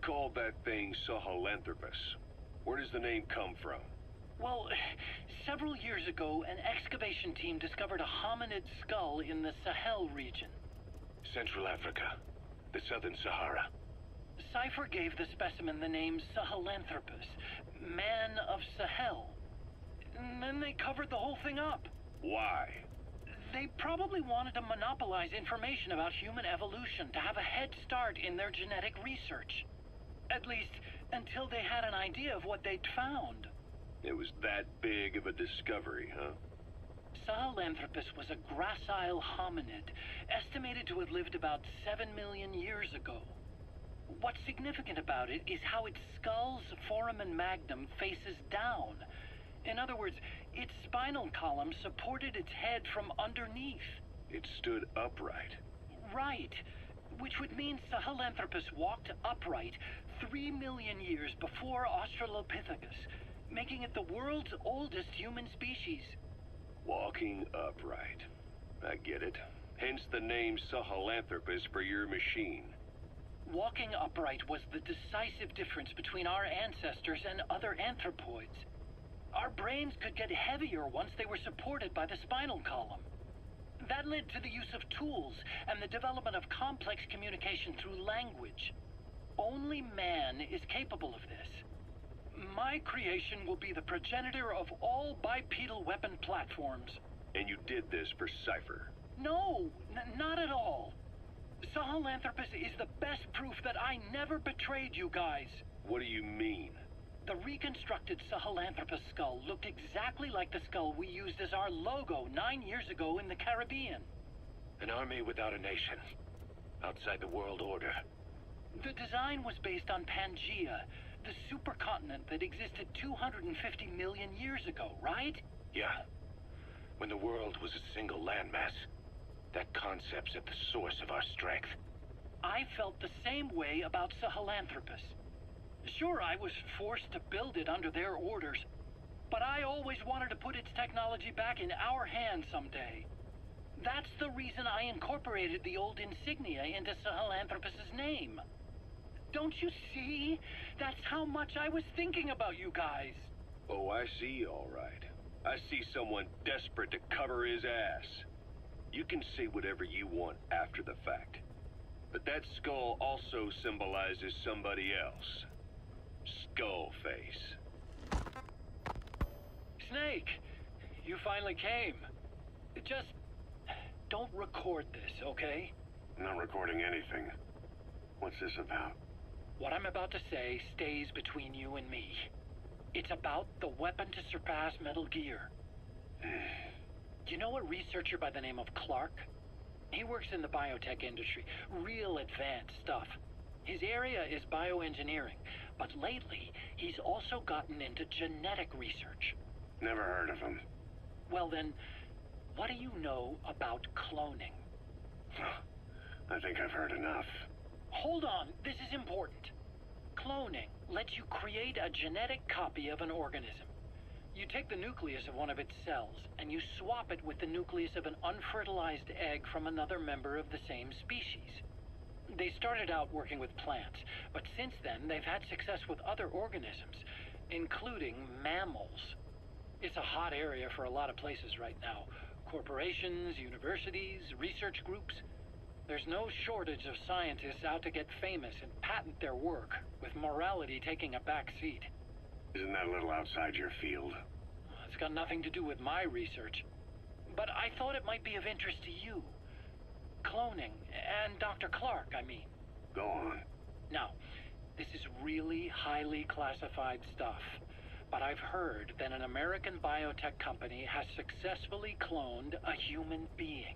called that thing Sahelanthropus. Where does the name come from? Well, several years ago, an excavation team discovered a hominid skull in the Sahel region. Central Africa. The Southern Sahara. Cypher gave the specimen the name Sahelanthropus, Man of Sahel. And then they covered the whole thing up. Why? They probably wanted to monopolize information about human evolution to have a head start in their genetic research. At least, until they had an idea of what they'd found. It was that big of a discovery, huh? Sahelanthropus was a gracile hominid, estimated to have lived about 7 million years ago. What's significant about it is how its skull's foramen magnum faces down. In other words, its spinal column supported its head from underneath. It stood upright. Right. Which would mean Sahelanthropus walked upright 3 million years before Australopithecus, making it the world's oldest human species. Walking upright. I get it. Hence the name Sahelanthropus for your machine. Walking upright was the decisive difference between our ancestors and other anthropoids. Our brains could get heavier once they were supported by the spinal column. That led to the use of tools and the development of complex communication through language. Only man is capable of this. My creation will be the progenitor of all bipedal weapon platforms. And you did this for Cypher? No, not at all. Sahelanthropus is the best proof that I never betrayed you guys. What do you mean? The reconstructed Sahelanthropus skull looked exactly like the skull we used as our logo 9 years ago in the Caribbean. An army without a nation. Outside the world order. The design was based on Pangaea, the supercontinent that existed 250 million years ago, right? Yeah. When the world was a single landmass. That concept's at the source of our strength. I felt the same way about Sahelanthropus. Sure, I was forced to build it under their orders, but I always wanted to put its technology back in our hands someday. That's the reason I incorporated the old insignia into Sahelanthropus's name. Don't you see? That's how much I was thinking about you guys. Oh, I see, all right. I see someone desperate to cover his ass. You can say whatever you want after the fact. But that skull also symbolizes somebody else. Skullface. Snake, you finally came. Just don't record this, okay? I'm not recording anything. What's this about? What I'm about to say stays between you and me. It's about the weapon to surpass Metal Gear. You know a researcher by the name of Clark? He works in the biotech industry, real advanced stuff. His area is bioengineering, but lately he's also gotten into genetic research. Never heard of him. Well then, what do you know about cloning? I think I've heard enough. Hold on, this is important. Cloning lets you create a genetic copy of an organism. You take the nucleus of one of its cells, and you swap it with the nucleus of an unfertilized egg from another member of the same species. They started out working with plants, but since then they've had success with other organisms, including mammals. It's a hot area for a lot of places right now. Corporations, universities, research groups. There's no shortage of scientists out to get famous and patent their work, with morality taking a back seat. Isn't that a little outside your field? It's got nothing to do with my research. But I thought it might be of interest to you. Cloning, and Dr. Clark, I mean. Go on. Now, this is really highly classified stuff. But I've heard that an American biotech company has successfully cloned a human being.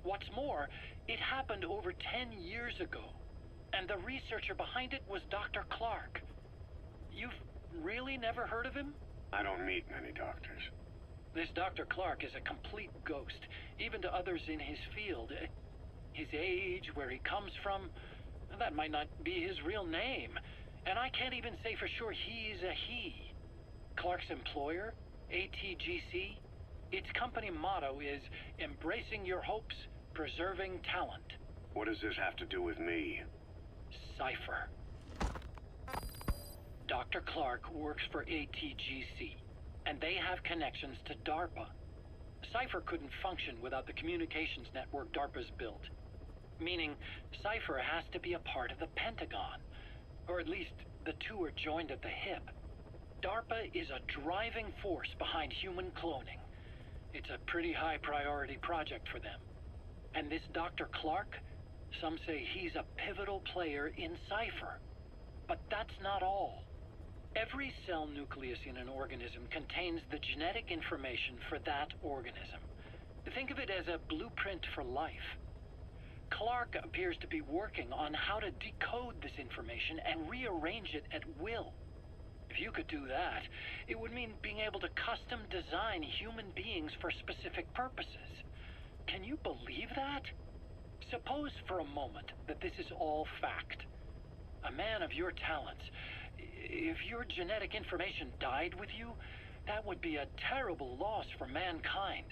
What's more, it happened over 10 years ago. And the researcher behind it was Dr. Clark. You've really never heard of him? I don't meet many doctors. This Dr. Clark is a complete ghost, even to others in his field. His age, where he comes from, that might not be his real name. And I can't even say for sure he's a he. Clark's employer, ATGC, its company motto is embracing your hopes, preserving talent. What does this have to do with me? Cypher. Dr. Clark works for ATGC, and they have connections to DARPA. Cypher couldn't function without the communications network DARPA's built. Meaning, Cypher has to be a part of the Pentagon. Or at least, the two are joined at the hip. DARPA is a driving force behind human cloning. It's a pretty high priority project for them. And this Dr. Clark, some say he's a pivotal player in Cypher. But that's not all. Every cell nucleus in an organism contains the genetic information for that organism. Think of it as a blueprint for life. Clark appears to be working on how to decode this information and rearrange it at will. If you could do that, it would mean being able to custom design human beings for specific purposes. Can you believe that? Suppose for a moment that this is all fact. A man of your talents, if your genetic information died with you, that would be a terrible loss for mankind.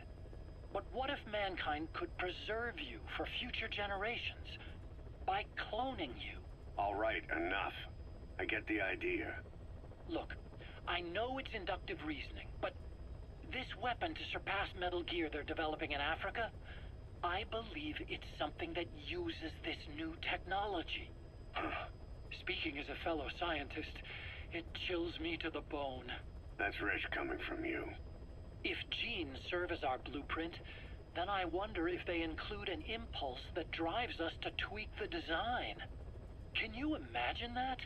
But what if mankind could preserve you for future generations by cloning you? All right, enough. I get the idea. Look, I know it's inductive reasoning, but this weapon to surpass Metal Gear they're developing in Africa, I believe it's something that uses this new technology. Speaking as a fellow scientist, it chills me to the bone. That's rich coming from you. If genes serve as our blueprint, then I wonder if they include an impulse that drives us to tweak the design. Can you imagine that?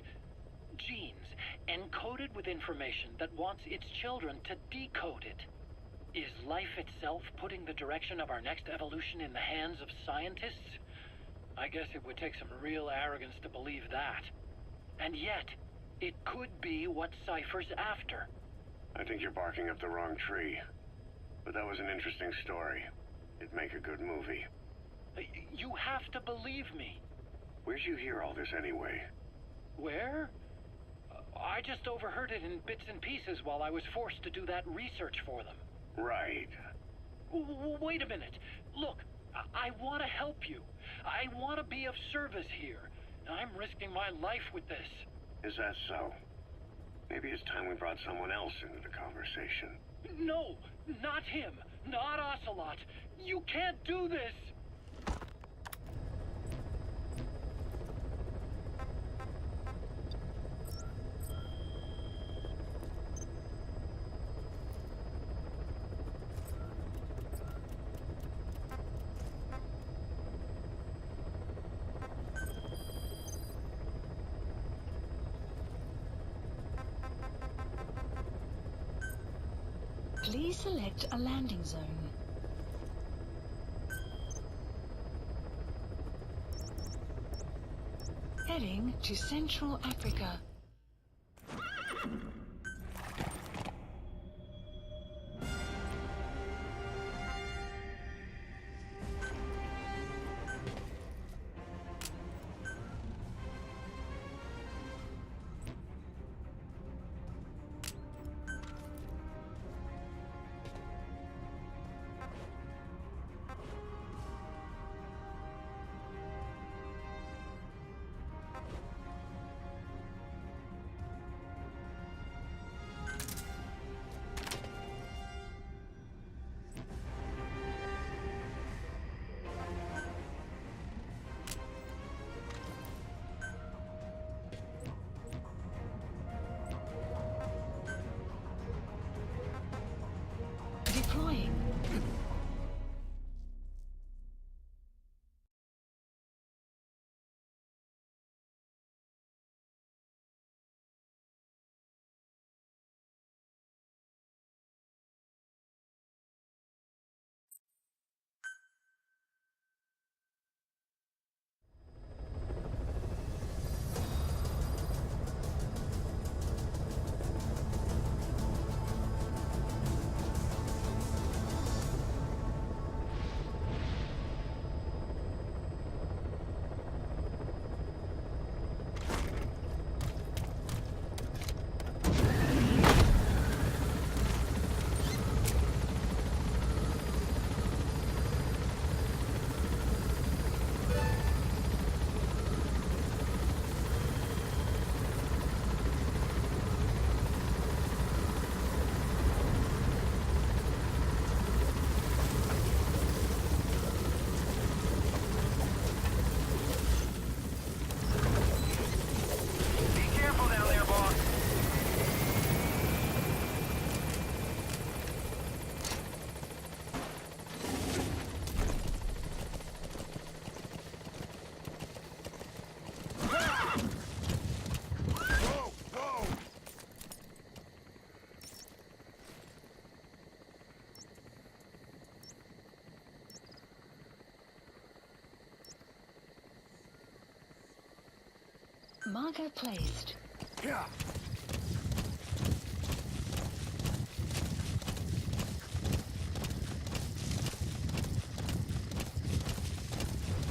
Genes, encoded with information that wants its children to decode it. Is life itself putting the direction of our next evolution in the hands of scientists? I guess it would take some real arrogance to believe that. And yet, it could be what Cypher's after. I think you're barking up the wrong tree. But that was an interesting story. It'd make a good movie. You have to believe me. Where'd you hear all this anyway? Where? I just overheard it in bits and pieces while I was forced to do that research for them. Right. Wait a minute. Look, I want to help you. I want to be of service here. I'm risking my life with this. Is that so? Maybe it's time we brought someone else into the conversation. No, not him. Not Ocelot. You can't do this. Please select a landing zone. Heading to Central Africa. Marker placed. Yeah.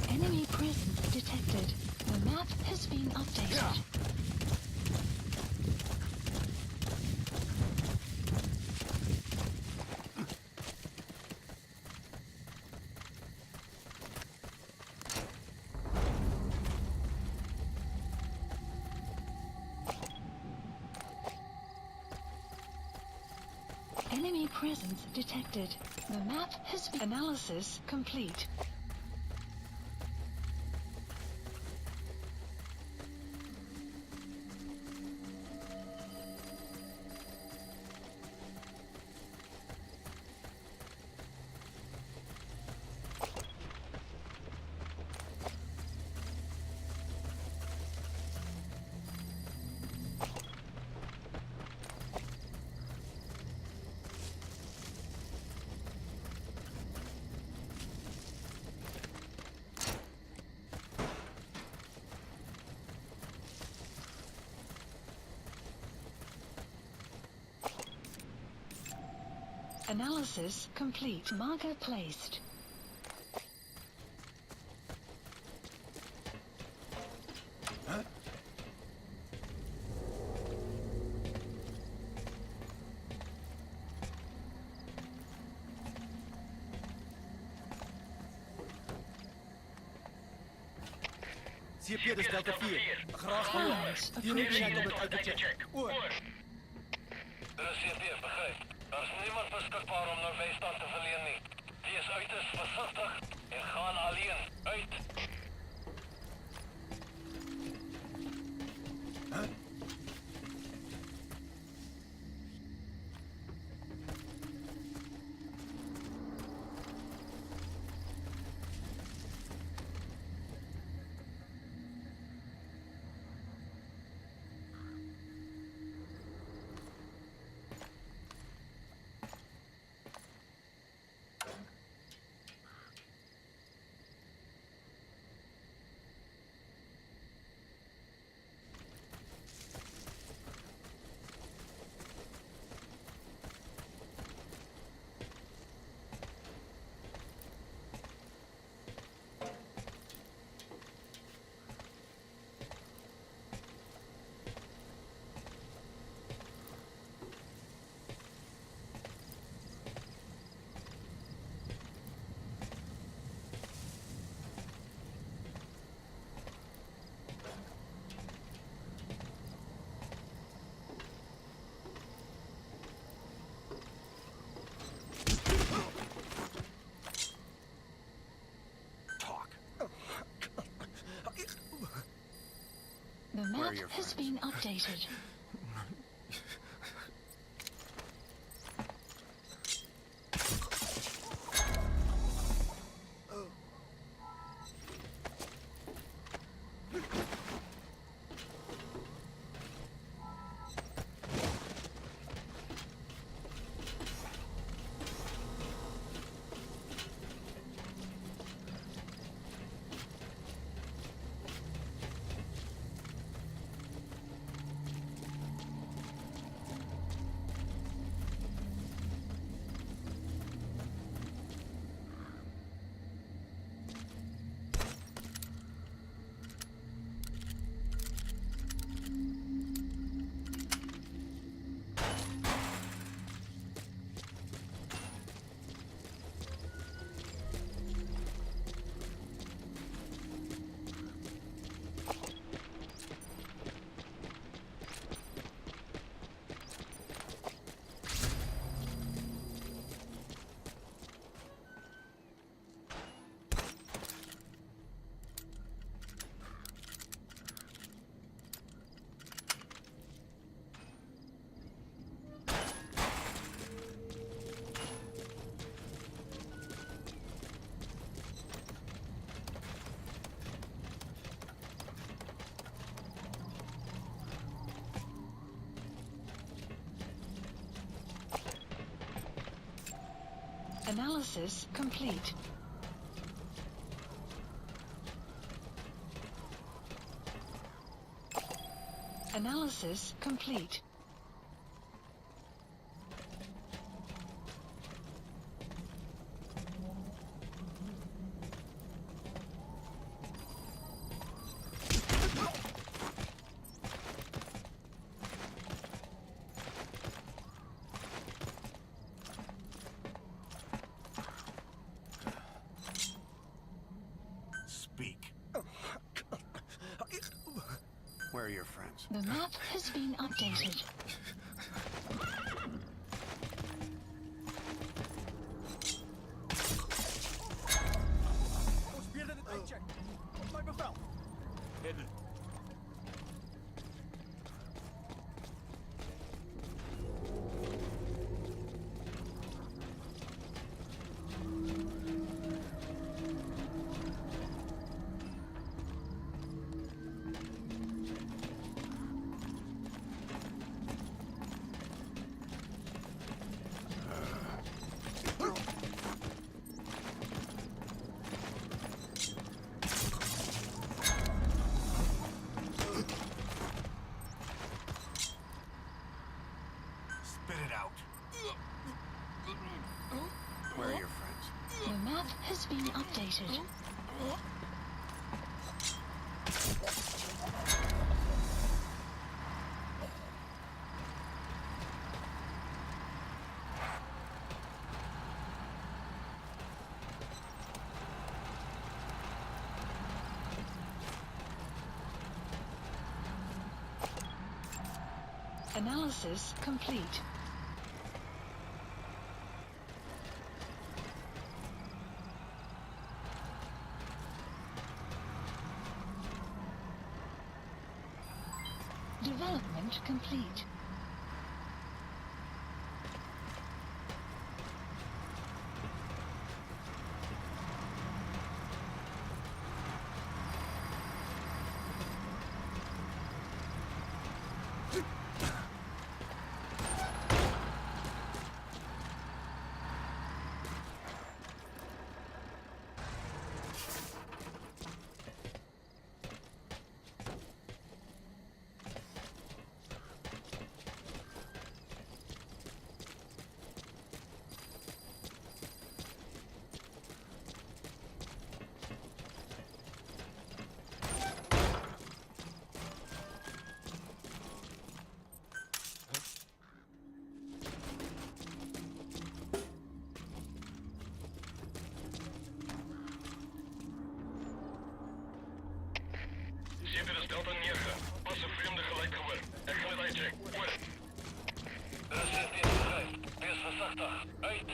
Enemy presence detected. The map has been updated. Yeah. Enemy presence detected. The map has been analysis complete. Analysis complete. Marker placed. Теперь Delta 4. Graag gehoord. Direct check op het uitcheck. Oor. CP, begrijp. Er is niemand beschikbaar om naar bijstand te verlenen nie. Wees uiterst voorzichtig en gaan alleen. Uit. The map has been updated. Analysis complete. Analysis complete. Speak. Where are your friends? The map has been updated. Ons weer in het uitcheck. Op mijn bevel. Hidden. Spit it out. Where are your friends? The map has been updated. Analysis complete. Development complete. Северс Delta 9. Passen vreemde gelijk gehoor. Ik ga het uitchecken. Oor. Er is weer beschrijf. Wees voorzichtig. Uit.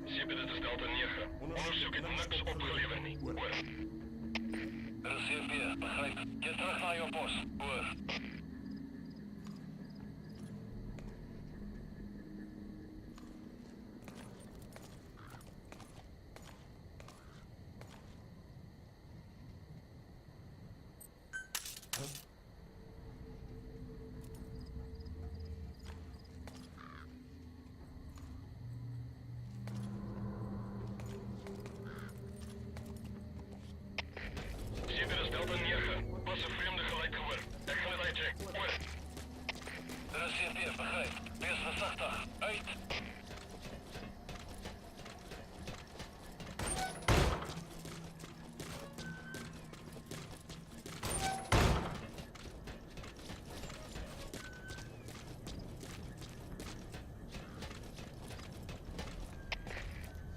Siberius Delta 9. Onderzoek het niks opgeleverd nie. Oor. Er is hier weer, begrijp. Keer terug naar jouw post. Oor. Siberius Delta 9. Passen vreemde gelijk gehoor. Ik ga het uitchecken. Oor. Er is hier weer, begrijp. Wees voorzichtig. Uit.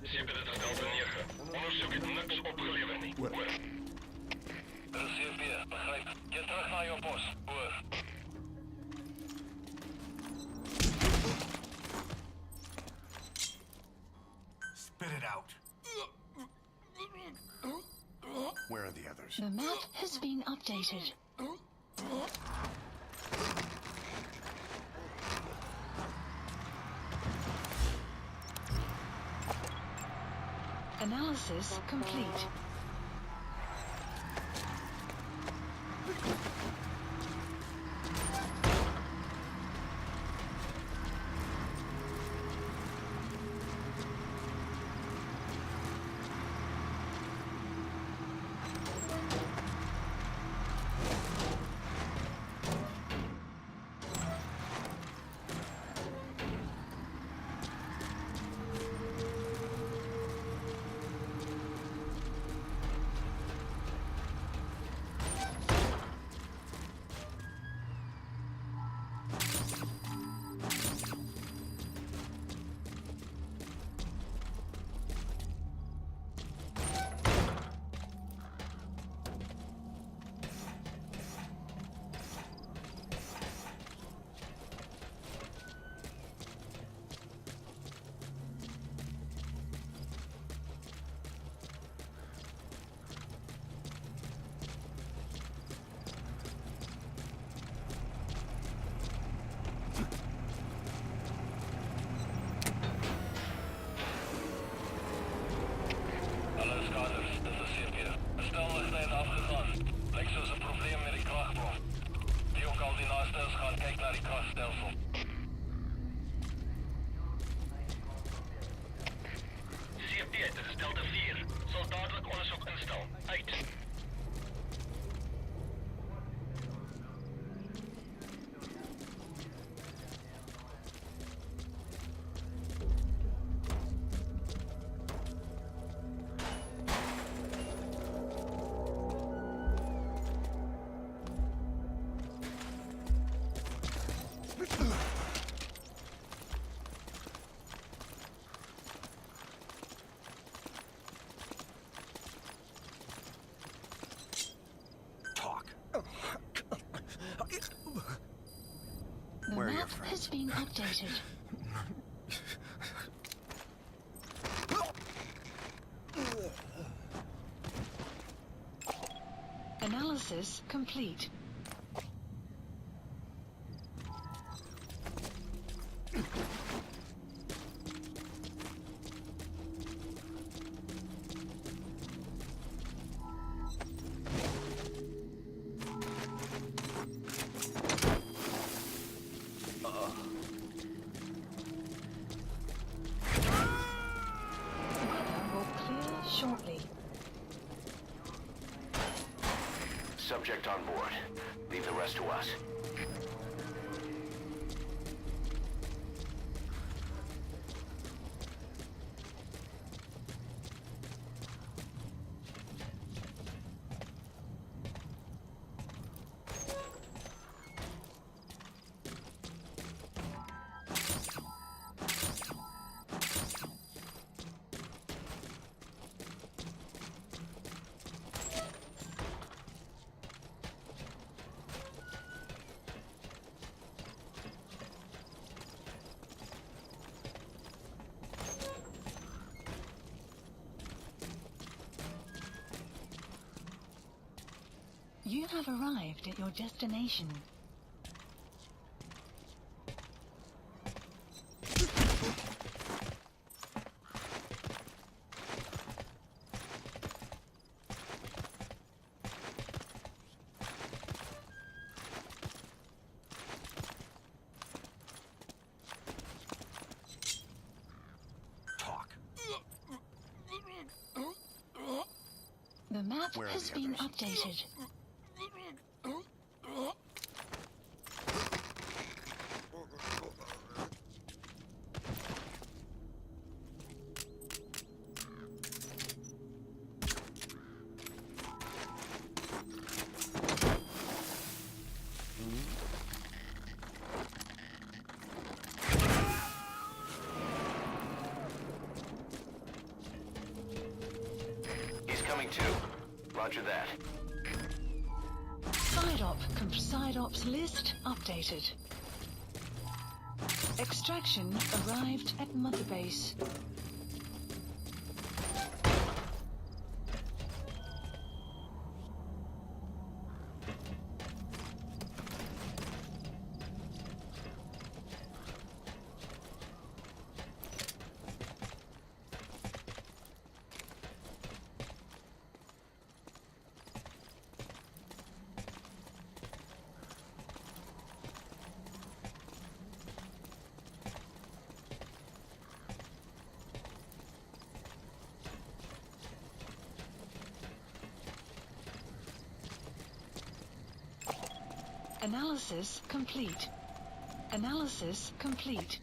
Siberius Delta 9. Onderzoek het niks opgeleverd nie. Oor. Er is hier weer, begrijp. Keer terug naar jouw post. Oor. Spit it out. Where are the others? The map has been updated. Analysis complete. updated. Analysis complete. Shortly. Subject on board. Leave the rest to us. You have arrived at your destination. The map has been updated. Coming to. Roger that. Side ops list updated. Extraction arrived at Mother Base. Analysis complete. Analysis complete.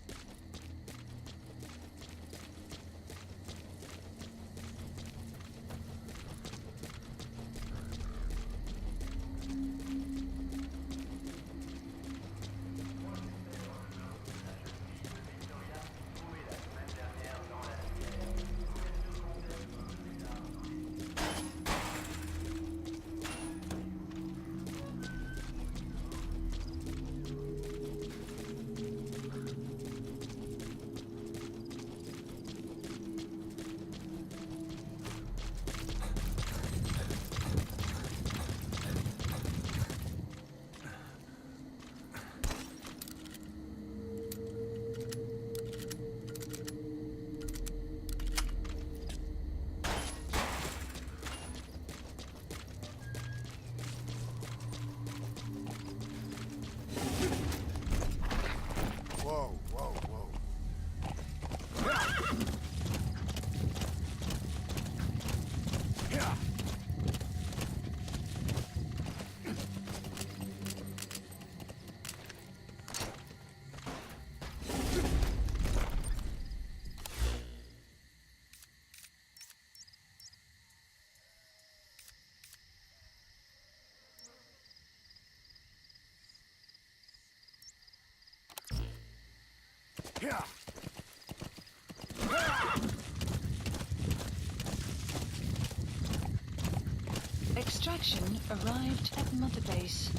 Extraction arrived at Mother Base.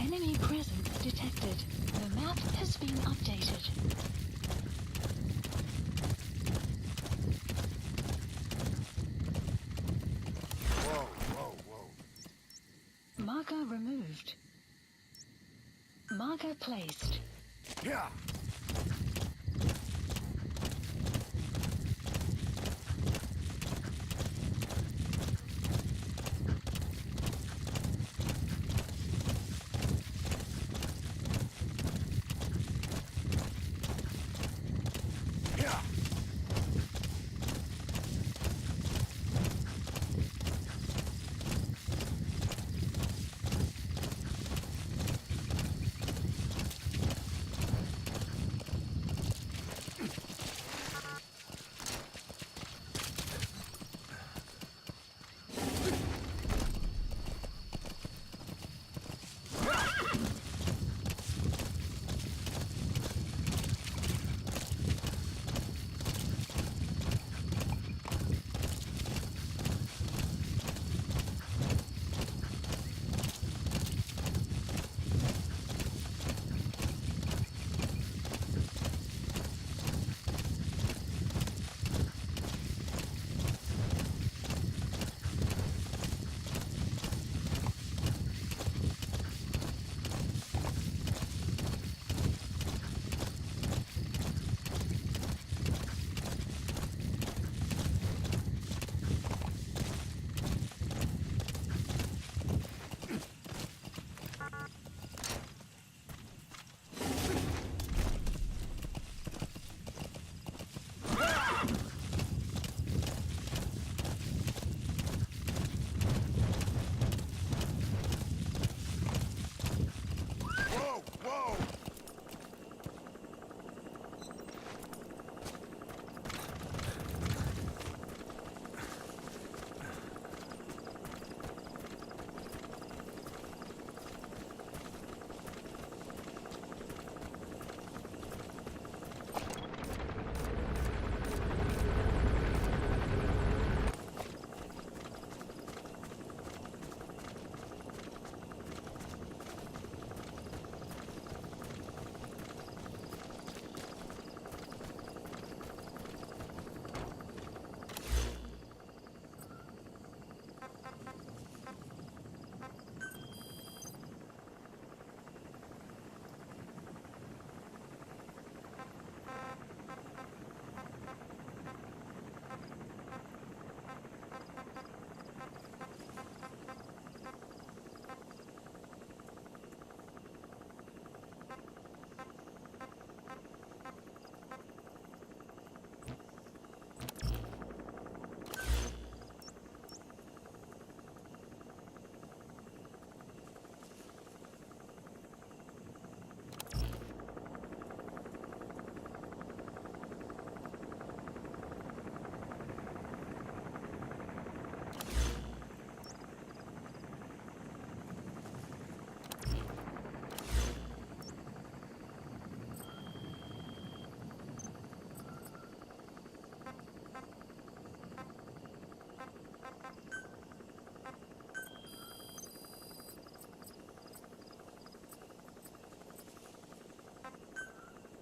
Enemy presence detected. The map has been updated. Whoa, whoa, whoa. Marker removed. Marker placed. Yeah.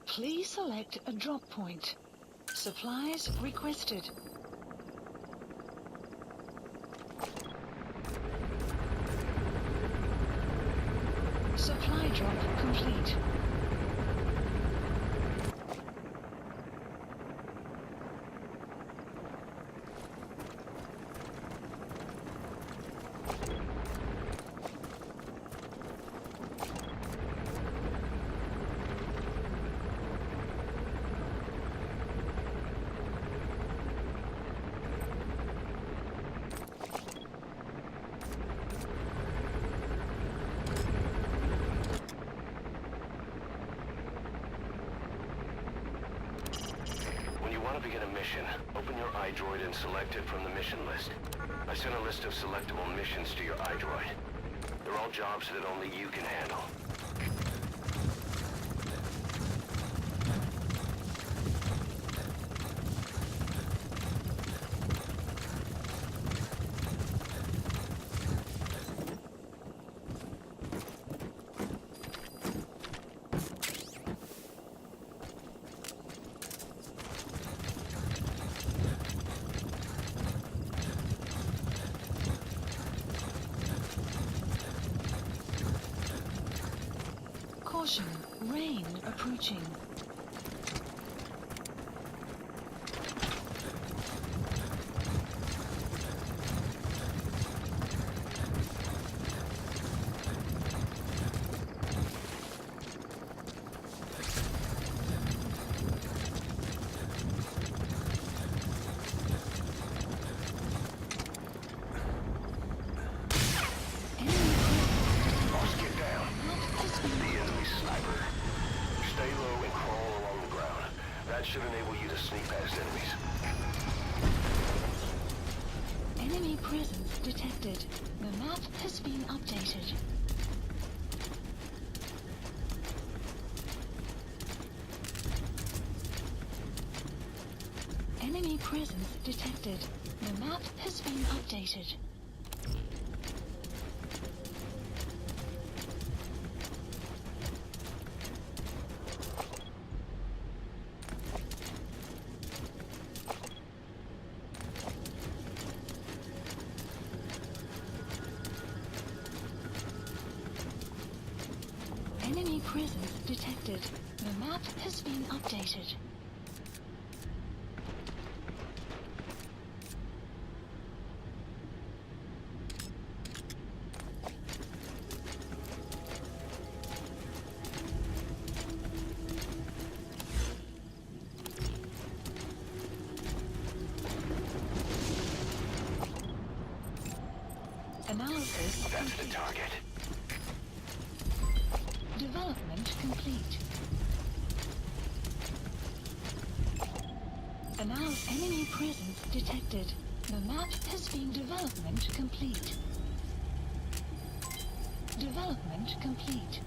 Please select a drop point. Supplies requested. Supply drop complete. Begin a mission, open your iDroid and select it from the mission list. I sent a list of selectable missions to your iDroid. They're all jobs that only you can handle. Rain approaching. Should enable you to sneak past enemies. Enemy presence detected. The map has been updated. Enemy presence detected. The map has been updated. Enemy presence detected. The map has been updated. Analysis That's the complete. target. Development complete. Enemy presence detected. The map has been development complete. Development complete.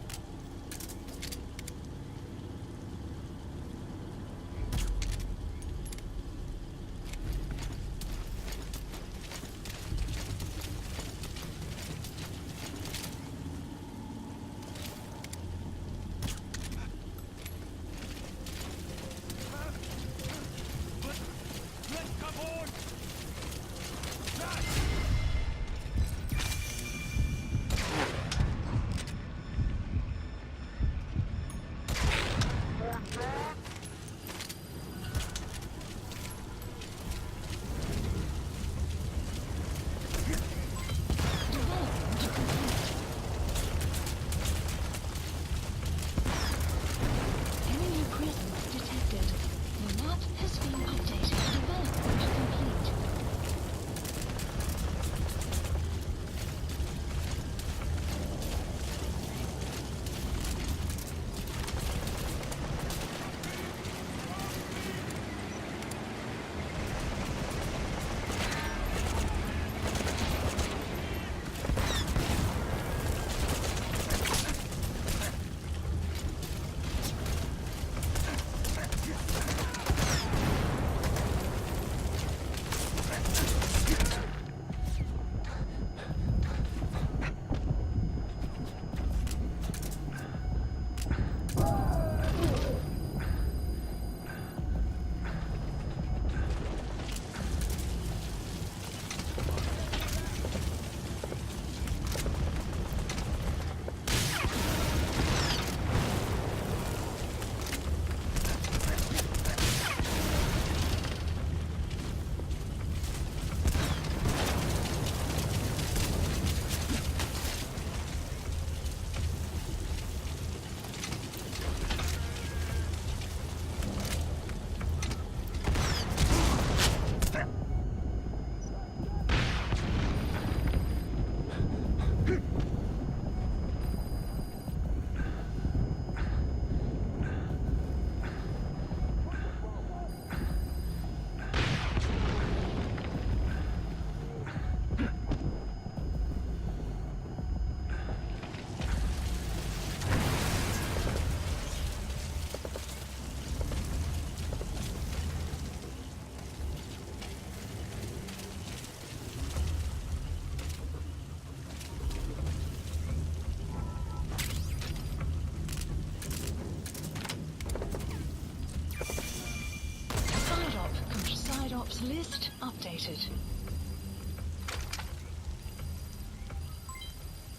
List updated.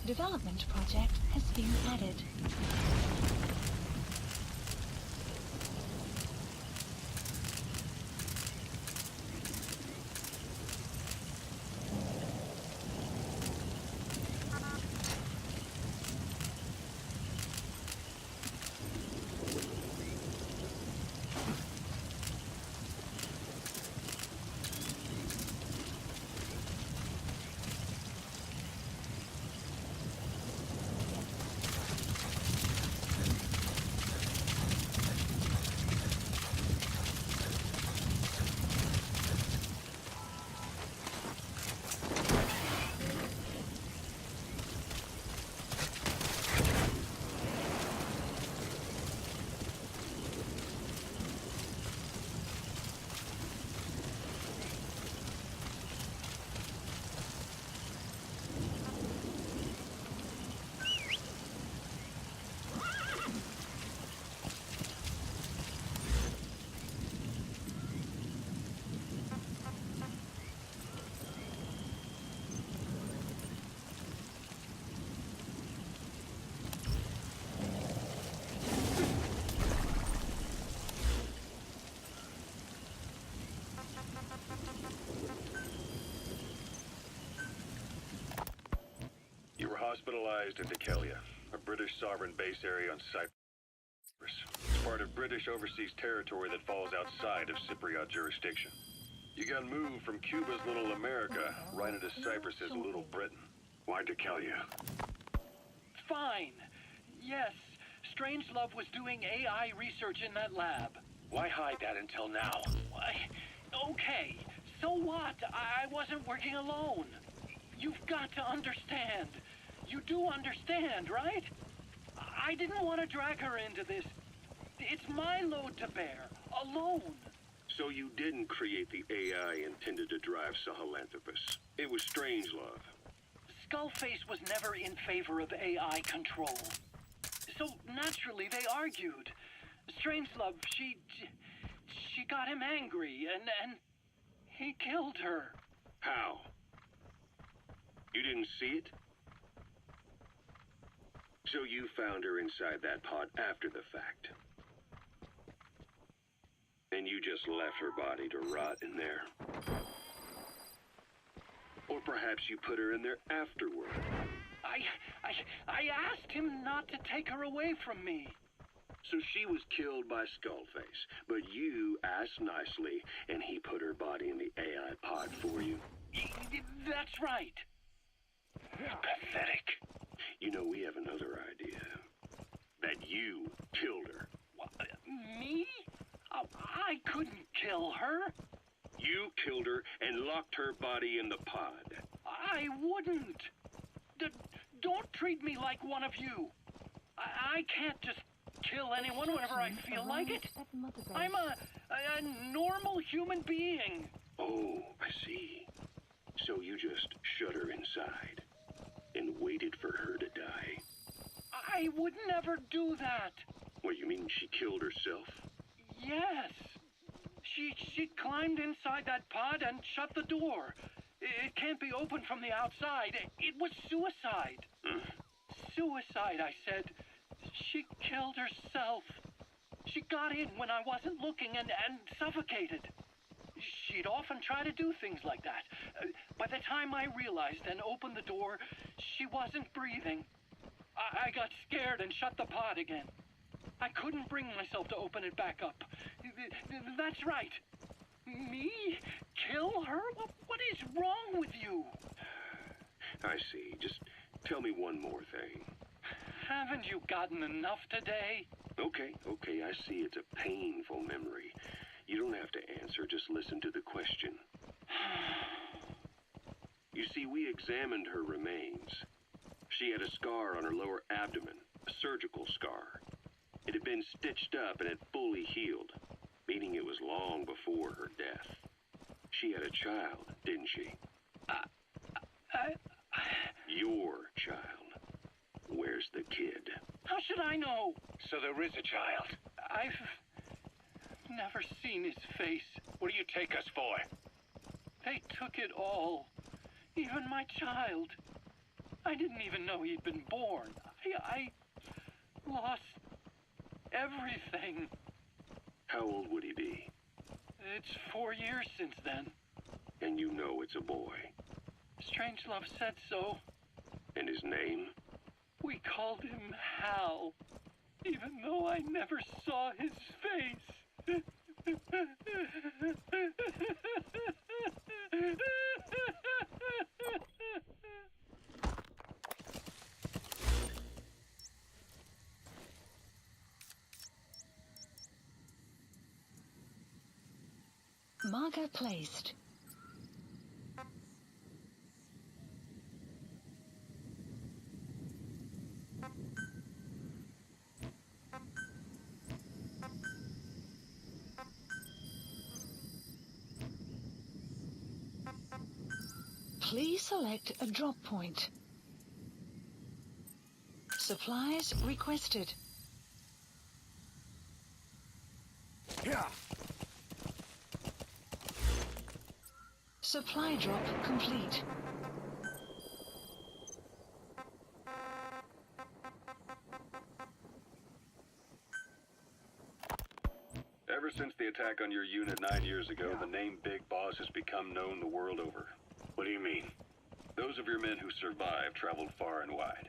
Development project has been added. localized in Decalia, a British sovereign base area on Cyprus. It's part of British overseas territory that falls outside of Cypriot jurisdiction. You got moved from Cuba's Little America right into Cyprus's Little Britain. Why Decalia? Fine. Yes, Strangelove was doing AI research in that lab. Why hide that until now? Okay, so what? I wasn't working alone. You've got to understand. You do understand, right? I didn't want to drag her into this. It's my load to bear, alone. So you didn't create the AI intended to drive Sahelanthropus. It was Strangelove. Skullface was never in favor of AI control. So naturally they argued. Strangelove, she got him angry and he killed her. How? You didn't see it? So you found her inside that pod after the fact. And you just left her body to rot in there. Or perhaps you put her in there afterward. I asked him not to take her away from me. So she was killed by Skullface, but you asked nicely, and he put her body in the AI pod for you. That's right. Pathetic. You know, we have another idea. That you killed her. What, me? Oh, I couldn't kill her. You killed her and locked her body in the pod. I wouldn't. Don't treat me like one of you. I can't just kill anyone whenever I feel like it. I'm a normal human being. Oh, I see. So you just shut her inside and waited for her to die. I would never do that. What, you mean she killed herself? Yes. She climbed inside that pod and shut the door. It can't be opened from the outside. It was suicide. Suicide, I said. She killed herself. She got in when I wasn't looking and suffocated. She'd often try to do things like that. By the time I realized and opened the door, she wasn't breathing. I got scared and shut the pod again. I couldn't bring myself to open it back up. That's right. Me? Kill her? What is wrong with you? I see. Just tell me one more thing. Haven't you gotten enough today? Okay, I see it's a painful memory. You don't have to answer, just listen to the question. You see, we examined her remains. She had a scar on her lower abdomen, a surgical scar. It had been stitched up and had fully healed, meaning it was long before her death. She had a child, didn't she? Your child. Where's the kid? How should I know? So there is a child. I've never seen his face. What do you take us for? They took it all. Even my child. I didn't even know he'd been born. I lost everything. How old would he be? It's 4 years since then. And you know it's a boy. Strangelove said so. And his name? We called him Hal, even though I never saw his face. Marker placed. Please select a drop point. Supplies requested. Yeah. Supply drop complete. Ever since the attack on your unit 9 years ago, the name Big Boss has become known the world over. What do you mean? Those of your men who survived traveled far and wide.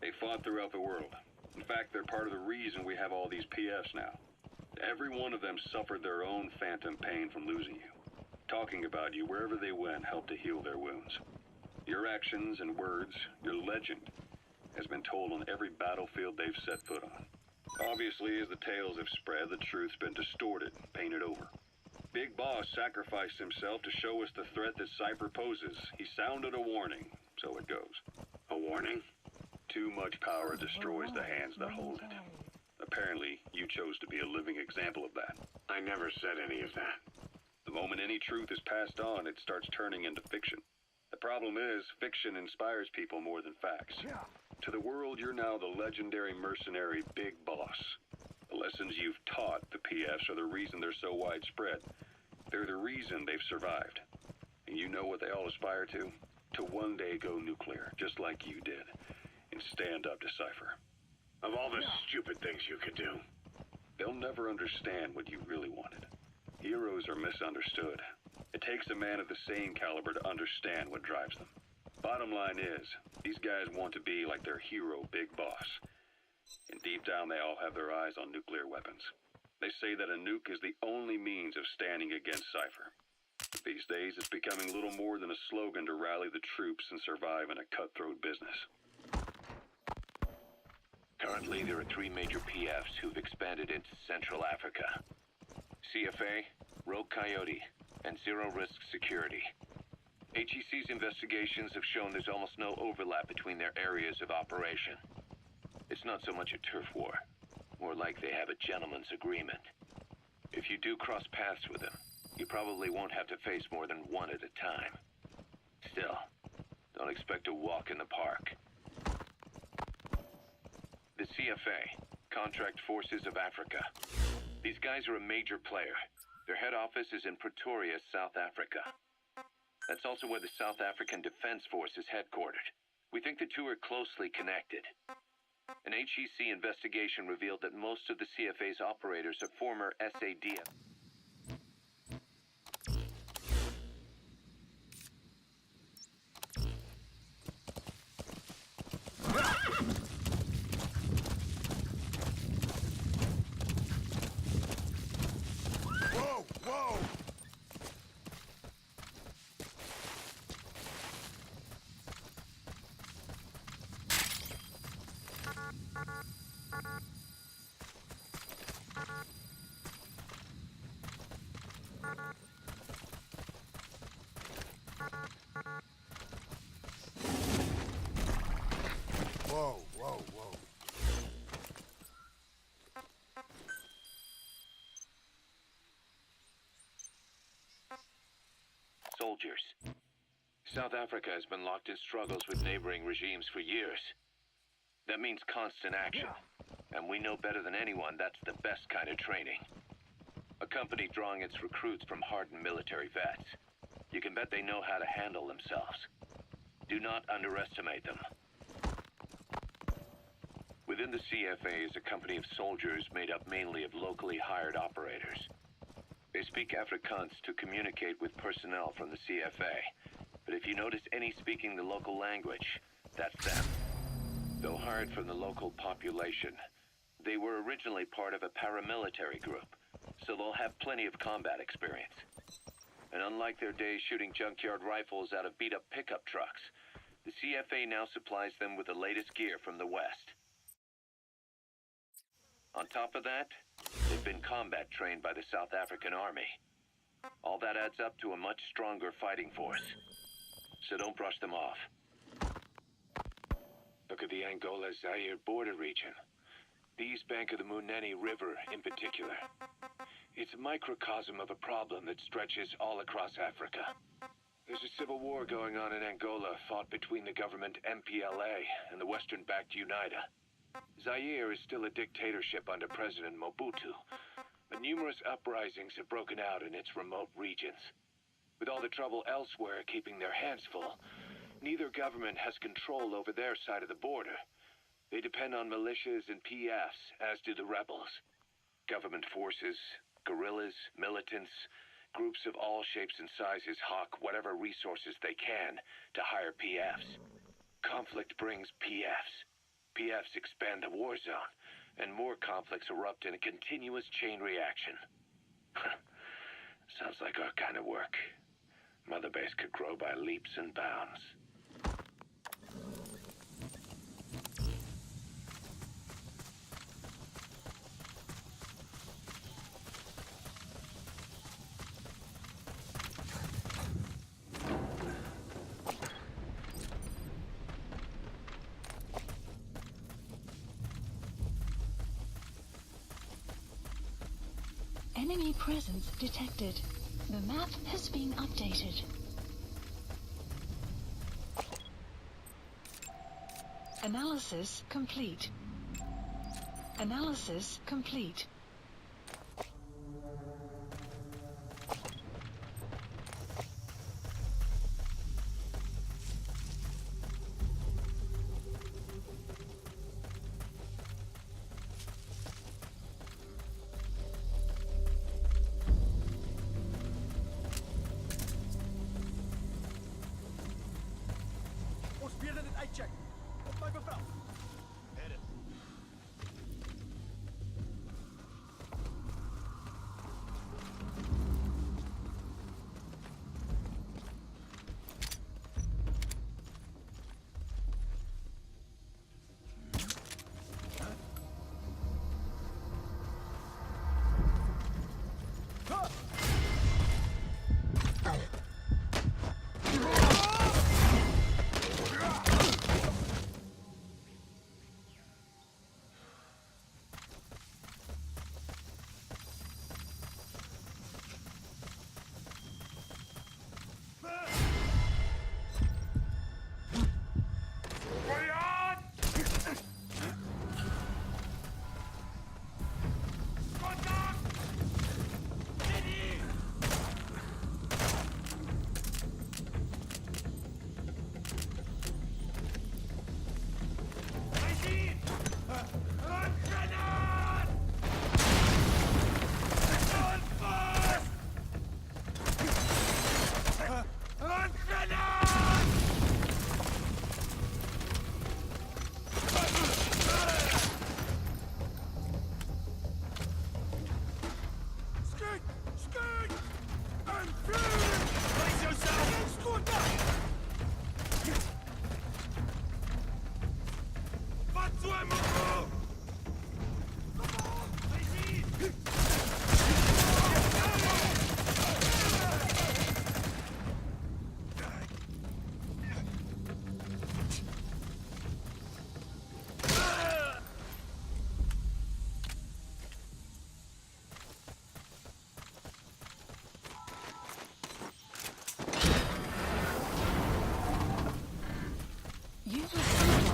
They fought throughout the world. In fact, they're part of the reason we have all these PFs now. Every one of them suffered their own phantom pain from losing you. Talking about you wherever they went helped to heal their wounds. Your actions and words, your legend, has been told on every battlefield they've set foot on. Obviously, as the tales have spread, the truth's been distorted, painted over. Big Boss sacrificed himself to show us the threat that Cypher poses. He sounded a warning, so it goes. A warning? Too much power destroys the hands that hold it. Apparently, you chose to be a living example of that. I never said any of that. The moment any truth is passed on, it starts turning into fiction. The problem is, fiction inspires people more than facts. To the world, you're now the legendary mercenary Big Boss. The lessons you've taught the PFs are the reason they're so widespread. They're the reason they've survived. And you know what they all aspire to? To one day go nuclear, just like you did, and stand up to Cypher. Of all the stupid things you could do. They'll never understand what you really wanted. Heroes are misunderstood. It takes a man of the same caliber to understand what drives them. Bottom line is, these guys want to be like their hero, Big Boss. And deep down, they all have their eyes on nuclear weapons. They say that a nuke is the only means of standing against Cypher. These days, it's becoming little more than a slogan to rally the troops and survive in a cutthroat business. Currently, there are 3 major PFs who've expanded into Central Africa. CFA, Rogue Coyote, and Zero Risk Security. HEC's investigations have shown there's almost no overlap between their areas of operation. It's not so much a turf war, more like they have a gentleman's agreement. If you do cross paths with them, you probably won't have to face more than one at a time. Still, don't expect a walk in the park. The CFA, Contract Forces of Africa. These guys are a major player. Their head office is in Pretoria, South Africa. That's also where the South African Defense Force is headquartered. We think the two are closely connected. An HEC investigation revealed that most of the CFA's operators are former SADF. Whoa! Whoa! Whoa, whoa, whoa. Soldiers. South Africa has been locked in struggles with neighboring regimes for years. That means constant action. And we know better than anyone that's the best kind of training. A company drawing its recruits from hardened military vets. You can bet they know how to handle themselves. Do not underestimate them. Within the CFA is a company of soldiers made up mainly of locally hired operators. They speak Afrikaans to communicate with personnel from the CFA. But if you notice any speaking the local language, that's them. Though hired from the local population, they were originally part of a paramilitary group, so they'll have plenty of combat experience. And unlike their days shooting junkyard rifles out of beat-up pickup trucks, the CFA now supplies them with the latest gear from the West. On top of that, they've been combat trained by the South African Army. All that adds up to a much stronger fighting force. So don't brush them off. Look at the Angola-Zaire border region. The east bank of the Munene River in particular. It's a microcosm of a problem that stretches all across Africa. There's a civil war going on in Angola, fought between the government MPLA and the Western-backed UNITA. Zaire is still a dictatorship under President Mobutu, but numerous uprisings have broken out in its remote regions. With all the trouble elsewhere keeping their hands full, neither government has control over their side of the border. They depend on militias and PFs, as do the rebels. Government forces, guerrillas, militants, groups of all shapes and sizes hawk whatever resources they can to hire PFs. Conflict brings PFs. PFs expand the war zone, and more conflicts erupt in a continuous chain reaction. Sounds like our kind of work. Mother Base could grow by leaps and bounds. Enemy presence detected. The map has been updated. Analysis complete. Analysis complete. Ons beerde dit uitcheck. Op my bevel. Headed.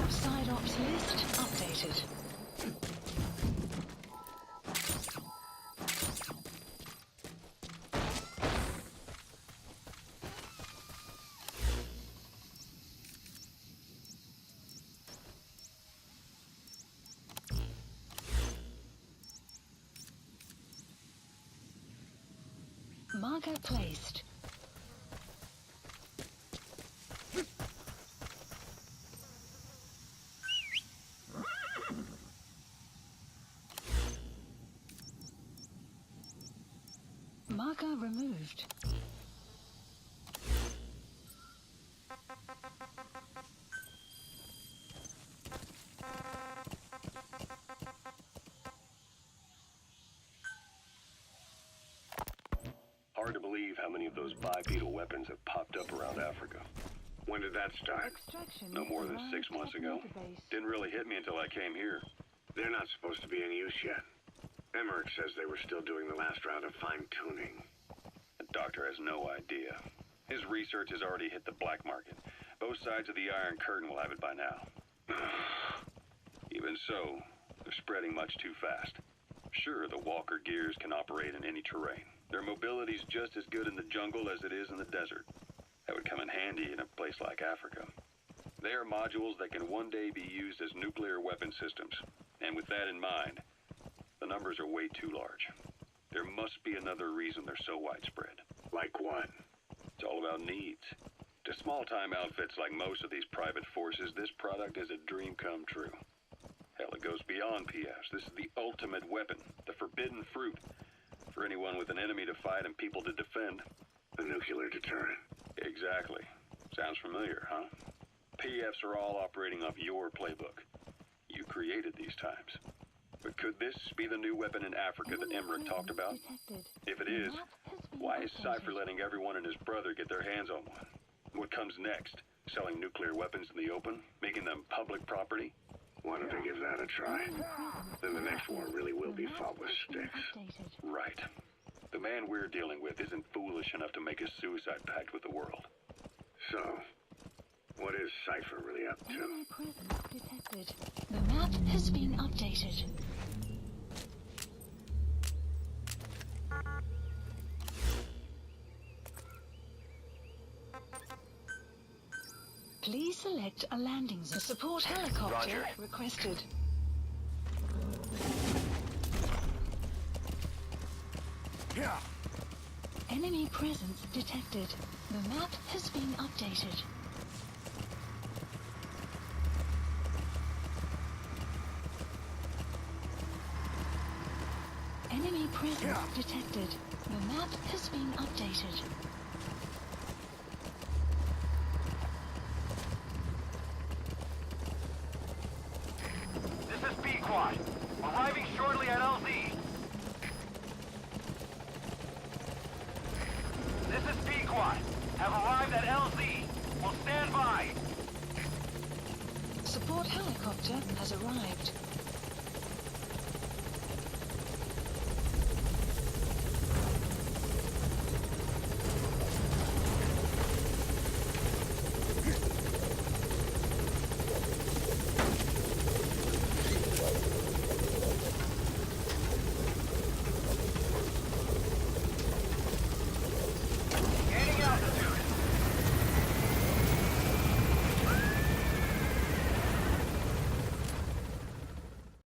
Side ops list updated. Marker placed. Marker removed. Hard to believe how many of those bipedal weapons have popped up around Africa. When did that start? Extraction No more than 6 months ago. Didn't really hit me until I came here. They're not supposed to be in use yet. Emmerich says they were still doing the last round of fine-tuning. The doctor has no idea. His research has already hit the black market. Both sides of the Iron Curtain will have it by now. Even so, they're spreading much too fast. Sure, the Walker gears can operate in any terrain. Their mobility's just as good in the jungle as it is in the desert. That would come in handy in a place like Africa. They are modules that can one day be used as nuclear weapon systems. And with that in mind, the numbers are way too large. There must be another reason they're so widespread. Like what? It's all about needs. To small-time outfits like most of these private forces, this product is a dream come true. goes beyond PFs. This is the ultimate weapon, the forbidden fruit. For anyone with an enemy to fight and people to defend. The nuclear deterrent. Exactly. Sounds familiar, huh? PFs are all operating off your playbook. You created these times. But could this be the new weapon in Africa that Emmerich talked about? If it is, why is Cypher letting everyone and his brother get their hands on one? What comes next? Selling nuclear weapons in the open? Making them public property? Why don't they give that a try? Then the next war really will be fought with sticks. Right. The man we're dealing with isn't foolish enough to make a suicide pact with the world. So, what is Cypher really up to? Enemy presence detected. The map has been updated. Please select a landing zone. Support helicopter requested. Yeah. Enemy presence detected. The map has been updated. Enemy presence detected. The map has been updated.